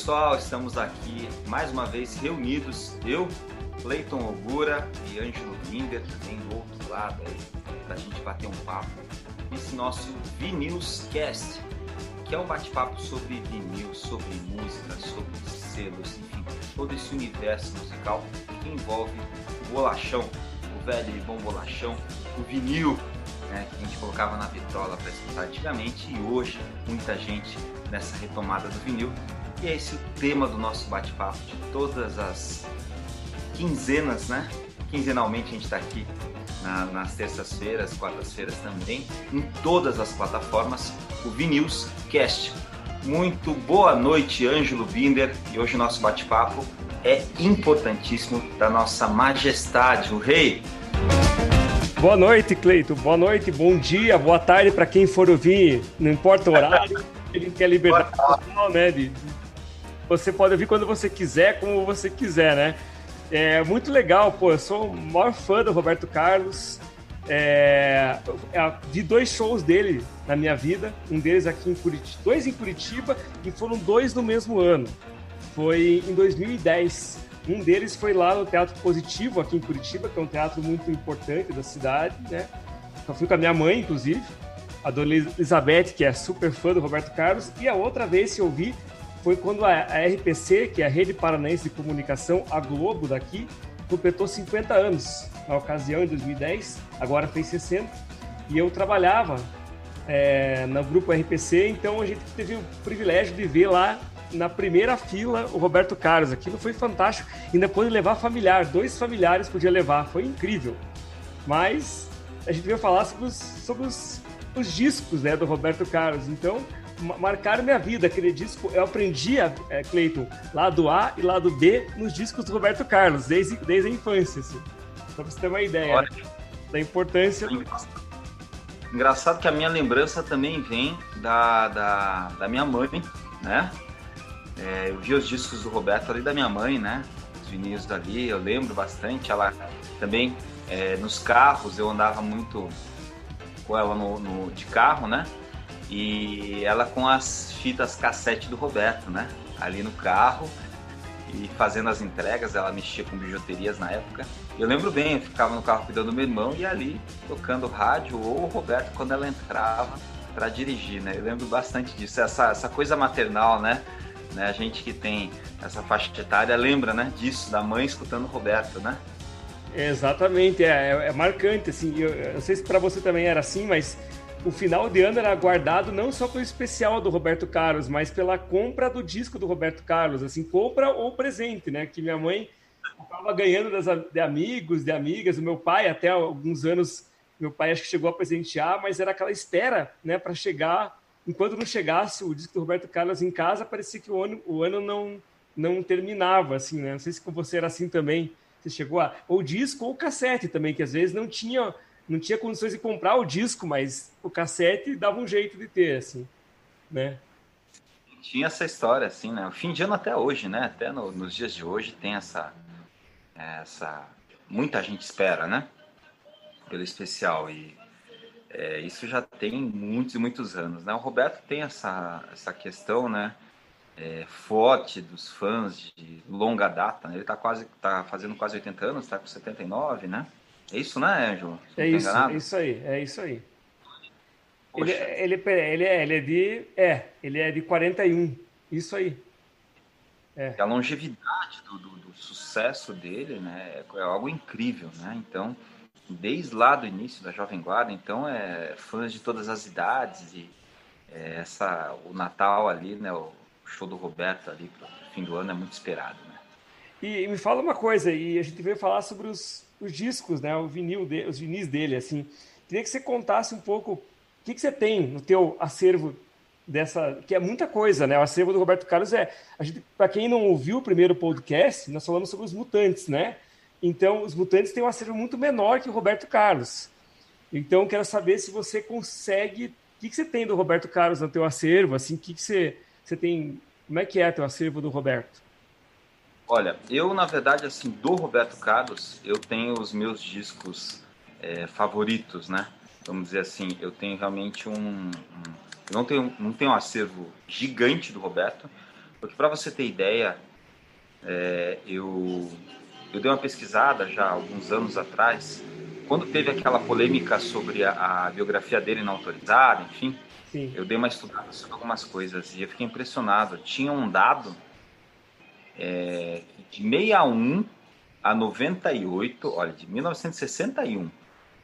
pessoal, estamos aqui mais uma vez reunidos, eu, Cleiton Ogura e Ângelo Binder, também do outro lado aí, para a gente bater um papo. Esse nosso Vinilscast, que é um bate-papo sobre vinil, sobre música, sobre selos, enfim, todo esse universo musical que envolve o bolachão, o velho e bom bolachão, o vinil, né, que a gente colocava na vitrola para escutar antigamente, e hoje muita gente nessa retomada do vinil. E é esse o tema do nosso bate-papo de todas as quinzenas, né? Quinzenalmente a gente está aqui nas terças-feiras, quartas-feiras também, em todas as plataformas, o Vinilscast. Muito boa noite, Ângelo Binder, e hoje o nosso bate-papo é importantíssimo da nossa majestade, o rei. Boa noite, Cleiton. Boa noite, bom dia, boa tarde para quem for ouvir, não importa o horário, ele quer liberdade total, né? Você pode ouvir quando você quiser, como você quiser, né? É muito legal, pô, eu sou o maior fã do Roberto Carlos, vi 2 shows dele na minha vida, um deles aqui em Curitiba, 2 em Curitiba, e foram 2 no mesmo ano, foi em 2010, um deles foi lá no Teatro Positivo, aqui em Curitiba, que é um teatro muito importante da cidade, né? Eu fui com a minha mãe, inclusive, a dona Elizabeth, que é super fã do Roberto Carlos, e a outra vez que eu vi foi quando a RPC, que é a Rede Paranaense de Comunicação, a Globo daqui, completou 50 anos na ocasião, em 2010, agora fez 60, e eu trabalhava no grupo RPC, então a gente teve o privilégio de ver lá na primeira fila o Roberto Carlos. Aquilo foi fantástico, ainda pôde levar familiar, 2 familiares podia levar, foi incrível. Mas a gente veio falar sobre os discos, né, do Roberto Carlos, então marcaram minha vida. Aquele disco eu aprendi, Cleiton, lado A e lado B nos discos do Roberto Carlos, desde a infância, assim. Só pra você ter uma ideia, né, da importância. Engraçado que a minha lembrança também vem da minha mãe, né? Eu vi os discos do Roberto ali da minha mãe, né? Os vinis dali, eu lembro bastante. Ela também, nos carros, eu andava muito com ela de carro, né? E ela com as fitas cassete do Roberto, né? Ali no carro e fazendo as entregas. Ela mexia com bijuterias na época. Eu lembro bem, eu ficava no carro cuidando do meu irmão e ali tocando rádio ou o Roberto quando ela entrava para dirigir, né? Eu lembro bastante disso, essa coisa maternal, né? A gente que tem essa faixa etária lembra, né, disso, da mãe escutando o Roberto, né? Exatamente, é marcante, assim. Eu não sei se para você também era assim, mas o final de ano era guardado não só pelo especial do Roberto Carlos, mas pela compra do disco do Roberto Carlos, assim, compra ou presente, né? Que minha mãe estava ganhando de amigos, de amigas, o meu pai até alguns anos, meu pai acho que chegou a presentear, mas era aquela espera, né, para chegar. Enquanto não chegasse o disco do Roberto Carlos em casa, parecia que o ano não terminava, assim, né? Não sei se com você era assim também. Você chegou ou disco ou cassete também, que às vezes não tinha condições de comprar o disco, mas o cassete dava um jeito de ter, assim, né? Tinha essa história, assim, né? O fim de ano até hoje, né? Até nos dias de hoje tem essa... Muita gente espera, né? Pelo especial. E isso já tem muitos e muitos anos, né? O Roberto tem essa questão, né? Forte dos fãs de longa data, né? Ele tá fazendo quase 80 anos, tá com 79, né? É isso, né, Ângelo? É isso aí. Poxa. Ele é de 41, isso aí. A longevidade do sucesso dele, né, é algo incrível, né? Então, desde lá do início da Jovem Guarda, então, fãs de todas as idades, e o Natal ali, né, o show do Roberto ali pro fim do ano é muito esperado, né? E me fala uma coisa, e a gente veio falar sobre os discos, né, os vinis dele, assim. Queria que você contasse um pouco o que você tem no teu acervo que é muita coisa, né? O acervo do Roberto Carlos para quem não ouviu o primeiro podcast, nós falamos sobre os Mutantes, né? Então, os Mutantes têm um acervo muito menor que o Roberto Carlos. Então, quero saber se você consegue... O que você tem do Roberto Carlos no teu acervo? Assim, o que você tem... Como é que é o teu acervo do Roberto? Olha, eu, na verdade, assim, do Roberto Carlos, eu tenho os meus discos favoritos, né? Vamos dizer assim, eu tenho realmente não tenho um acervo gigante do Roberto, Porque, para você ter ideia, eu dei uma pesquisada já há alguns anos atrás, quando teve aquela polêmica sobre a biografia dele não autorizada, enfim, Sim. eu dei uma estudada sobre algumas coisas e eu fiquei impressionado. Tinha um dado de 61 a 98, olha, de 1961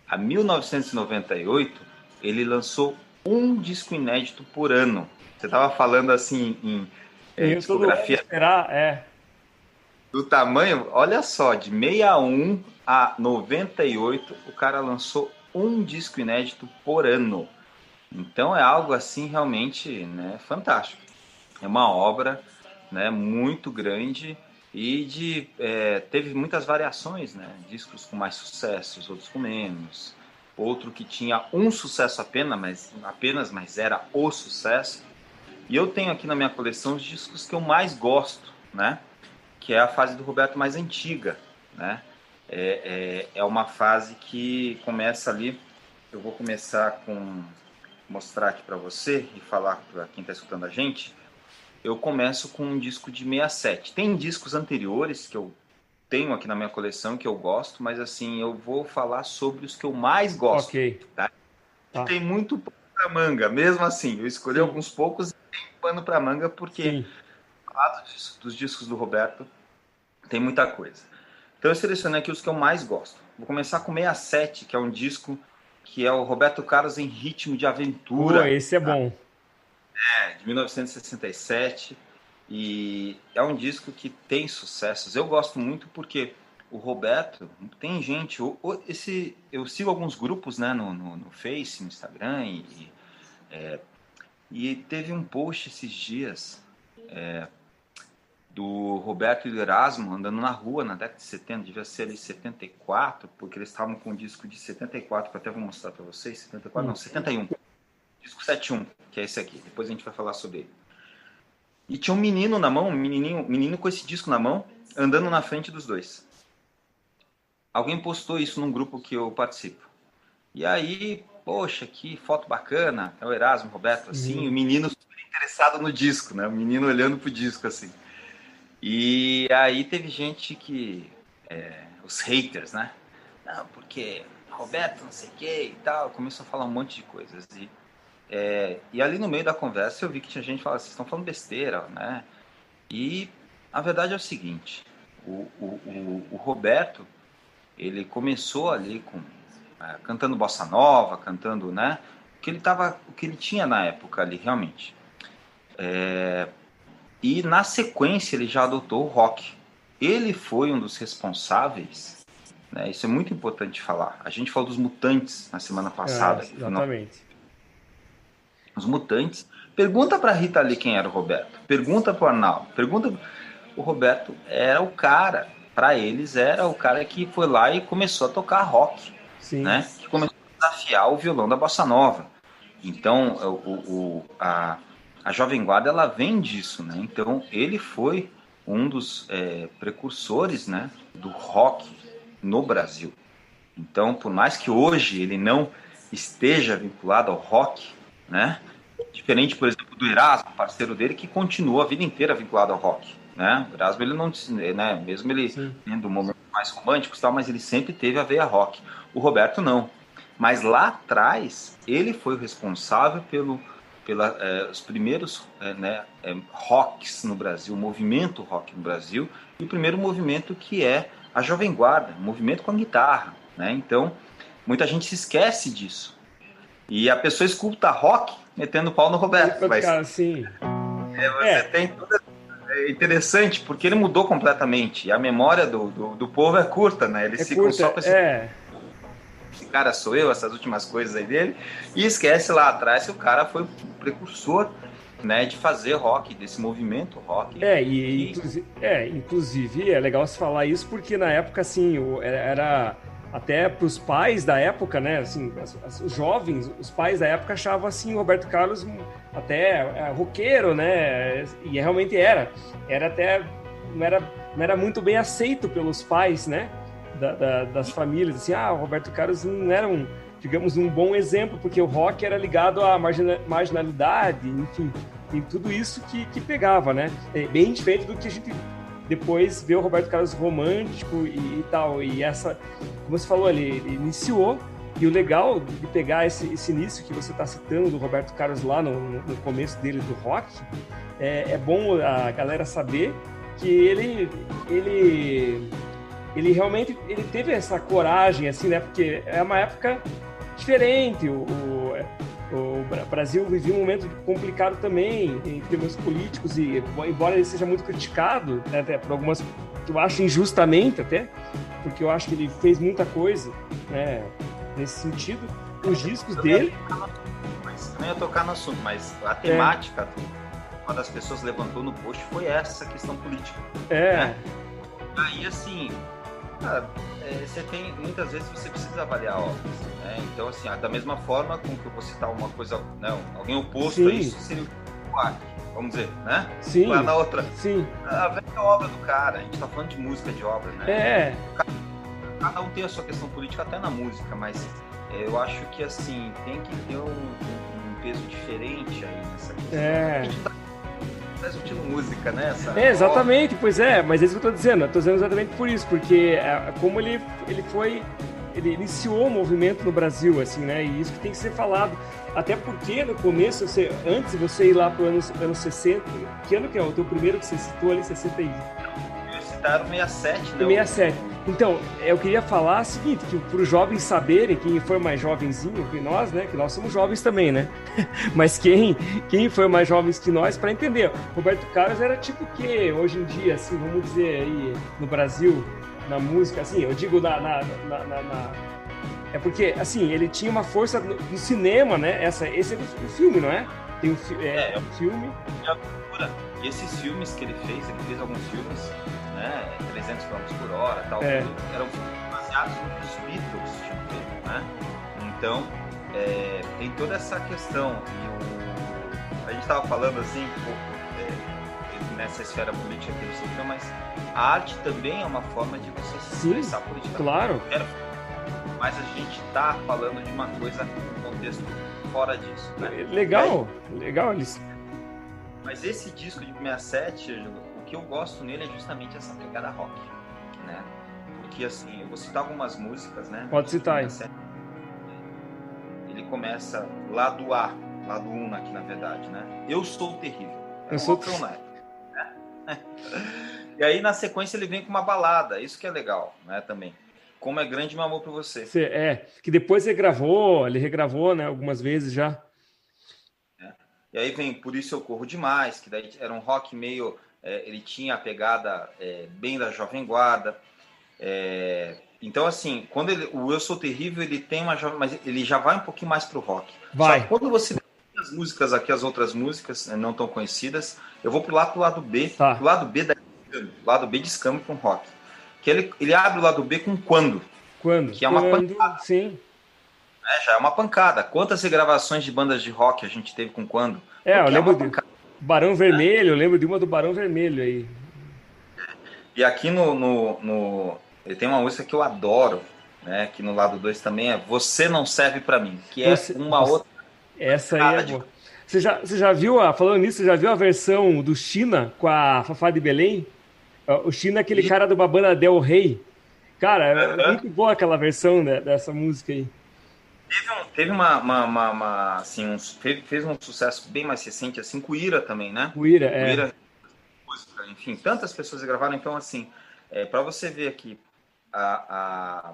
a 1998, ele lançou um disco inédito por ano. Você estava falando assim em discografia esperar, do tamanho, olha só, de 61 a 98, o cara lançou um disco inédito por ano. Então é algo assim realmente, né, fantástico. É uma obra, né, muito grande e teve muitas variações, né? Discos com mais sucessos, outros com menos. Outro que tinha um sucesso apenas, mas era o sucesso. E eu tenho aqui na minha coleção os discos que eu mais gosto, né? Que é a fase do Roberto mais antiga, né? É uma fase que começa ali. Eu vou começar mostrar aqui para você e falar para quem está escutando a gente. Eu começo com um disco de 67. Tem discos anteriores que eu tenho aqui na minha coleção que eu gosto, mas assim, eu vou falar sobre os que eu mais gosto. Ok. Tá? Tem muito pano para manga, mesmo assim. Eu escolhi alguns poucos e tem pano para manga porque falar dos discos do Roberto tem muita coisa. Então eu selecionei aqui os que eu mais gosto. Vou começar com 67, que é um disco que é o Roberto Carlos em ritmo de aventura. Esse é bom. De 1967, e é um disco que tem sucessos. Eu gosto muito porque o Roberto, tem gente, eu sigo alguns grupos, né, no Face, no Instagram, e teve um post esses dias do Roberto e do Erasmo andando na rua na década de 70, devia ser ali 74, porque eles estavam com um disco de 74, que eu até vou mostrar para vocês, 74, não, 71. Disco 71, que é esse aqui. Depois a gente vai falar sobre ele. E tinha um menino na mão, um menino com esse disco na mão, andando na frente dos dois. Alguém postou isso num grupo que eu participo. E aí, poxa, que foto bacana. É o Erasmo, o Roberto, assim, o menino super interessado no disco, né? O menino olhando pro disco, assim. E aí teve gente que... os haters, né? Não, porque Roberto não sei o que e tal. Começou a falar um monte de coisas. E ali no meio da conversa eu vi que tinha gente que falava, vocês estão falando besteira, né? E a verdade é o seguinte, o Roberto, ele começou ali cantando bossa nova, cantando, né? O que ele tinha na época ali, realmente. E na sequência ele já adotou o rock. Ele foi um dos responsáveis, né? Isso é muito importante falar. A gente falou dos Mutantes na semana passada. Exatamente. Os Mutantes. Pergunta para Rita Lee quem era o Roberto. Pergunta para o Arnaldo. O Roberto era o cara. Para eles era o cara que foi lá e começou a tocar rock. Sim. Né? Que começou a desafiar o violão da bossa nova. Então a Jovem Guarda ela vem disso, né? Então ele foi um dos precursores, né, do rock no Brasil. Então, por mais que hoje ele não esteja vinculado ao rock, né? Diferente, por exemplo, do Erasmo, parceiro dele, que continuou a vida inteira vinculado ao rock, né? O Erasmo, ele não, né? Mesmo ele tendo momentos mais românticos e tal, mas ele sempre teve a veia rock. O Roberto não. Mas lá atrás, ele foi o responsável pelos primeiros rocks no Brasil, o movimento rock no Brasil, e o primeiro movimento que é a Jovem Guarda, um movimento com a guitarra, né? Então, muita gente se esquece disso. E a pessoa escuta rock metendo pau no Roberto. Cara, sim. Tem toda... É interessante, porque ele mudou completamente. E a memória do povo é curta, né? Eles ficam só com esse cara sou eu, essas últimas coisas aí dele, e esquece lá atrás que o cara foi o precursor, né, de fazer rock, desse movimento rock. Inclusive é legal você falar isso, porque na época, assim, era... Até para os pais da época, né, assim, os jovens, os pais da época achavam assim o Roberto Carlos até roqueiro, né, e realmente era até não era muito bem aceito pelos pais, né, das famílias, assim, o Roberto Carlos não era um bom exemplo, porque o rock era ligado à marginalidade, enfim, tem tudo isso que pegava, né? É bem diferente do que a gente depois vê o Roberto Carlos romântico e tal. E essa, como você falou, ele iniciou. E o legal de pegar esse início que você está citando do Roberto Carlos lá no começo dele do rock, é bom a galera saber que ele realmente ele teve essa coragem, assim, né? Porque é uma época diferente. O Brasil vivia um momento complicado também em termos políticos e, embora ele seja muito criticado, né, até por algumas, eu acho injustamente até, porque eu acho que ele fez muita coisa, né, nesse sentido, os discos dele... Mas não ia tocar no assunto, mas a temática, uma das pessoas levantou no post foi essa questão política. Né? Aí, assim... você tem, muitas vezes você precisa avaliar obras, né? Então, assim, da mesma forma com que eu vou citar uma coisa, não, alguém oposto a isso seria o Rock, vamos dizer, né? Sim. Lá na outra. Sim. A velha obra do cara, a gente tá falando de música de obra, né? Cada um tem a sua questão política até na música, mas eu acho que, assim, tem que ter um peso diferente aí nessa questão. Tá discutindo música, né? Exatamente, pois é, mas é isso que eu tô dizendo. Eu tô dizendo exatamente por isso, porque como ele iniciou o movimento no Brasil, assim, né? E isso que tem que ser falado. Até porque no começo, antes de você ir lá pro anos 60, que ano que é o teu primeiro que você citou ali, 60 e... Citaram 67, né? 67. Então, eu queria falar o seguinte, que para os jovens saberem, quem for mais jovenzinho que nós, né? Que nós somos jovens também, né? Mas quem for mais jovens que nós, para entender, Roberto Carlos era tipo o que hoje em dia, assim, vamos dizer aí, no Brasil, na música, assim, eu digo é porque, assim, ele tinha uma força no cinema, né? Esse é o filme, não é? Tem um filme. E esses filmes que ele fez alguns filmes, né? 300 km por hora, tal, eram baseados nos Beatles, tipo, né? Então, tem toda essa questão. E a gente estava falando assim, um pouco nessa esfera política que ele citou, mas a arte também é uma forma de você se expressar politicamente. Claro. Mas a gente está falando de uma coisa num contexto fora disso, né? Legal, Alice. Mas esse disco de 67, o que eu gosto nele é justamente essa pegada rock, né? Porque, assim, eu vou citar algumas músicas, né? Pode citar aí. Ele começa lado 1 aqui, na verdade, né? Eu Sou Terrível. Eu sou né? E aí, na sequência, ele vem com uma balada. Isso que é legal, né? Também. Como é Grande Meu Amor por Você. Que depois ele regravou, né? Algumas vezes já. E aí vem Por Isso Eu Corro Demais, que daí era um rock meio... ele tinha a pegada bem da Jovem Guarda. Então, assim, quando o Eu Sou Terrível, ele tem uma... Mas ele já vai um pouquinho mais pro rock. Vai. Só que quando você vê as músicas aqui, as outras músicas não tão conhecidas, eu vou pro lado B. Tá. Pro lado B descamba com rock. Que ele abre o lado B com Quando. Que é uma pancada. Sim. Já é uma pancada. Quantas regravações de bandas de rock a gente teve com Quando? Eu lembro de Barão Vermelho, eu lembro de uma do Barão Vermelho aí. E aqui ele tem uma música que eu adoro, né? Que no lado 2 também é Você Não Serve Pra Mim, que é outra. Essa aí é boa. Você já viu, falando nisso, você já viu a versão do China com a Fafá de Belém? O China é aquele cara de uma banda Del Rey. Cara, é muito boa aquela versão, né, dessa música aí. Teve assim, fez um sucesso bem mais recente, assim, com o Ira também, né? O Ira, enfim, tantas pessoas gravaram, então, assim, para você ver aqui, a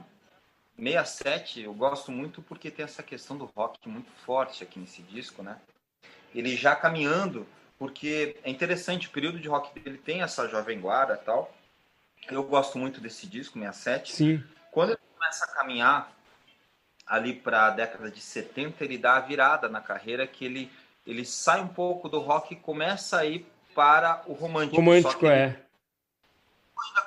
67 eu gosto muito porque tem essa questão do rock muito forte aqui nesse disco, né? Ele já caminhando, porque é interessante, o período de rock dele tem essa Jovem Guarda e tal. Eu gosto muito desse disco, 67. Sim. Quando ele começa a caminhar ali para a década de 70, ele dá a virada na carreira, que ele sai um pouco do rock e começa a ir para o romântico. Romântico, ainda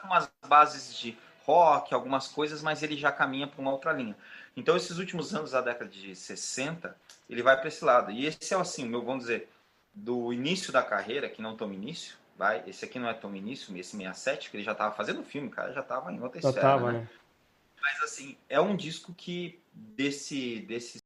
com umas bases de rock, algumas coisas, mas ele já caminha para uma outra linha. Então, esses últimos anos da década de 60, ele vai para esse lado. E esse é, assim, vamos dizer, do início da carreira, que não tão início, esse aqui não é tão início, esse 67, que ele já estava fazendo filme, cara, já estava em outra esfera, né? Mas, assim, é um disco que, desses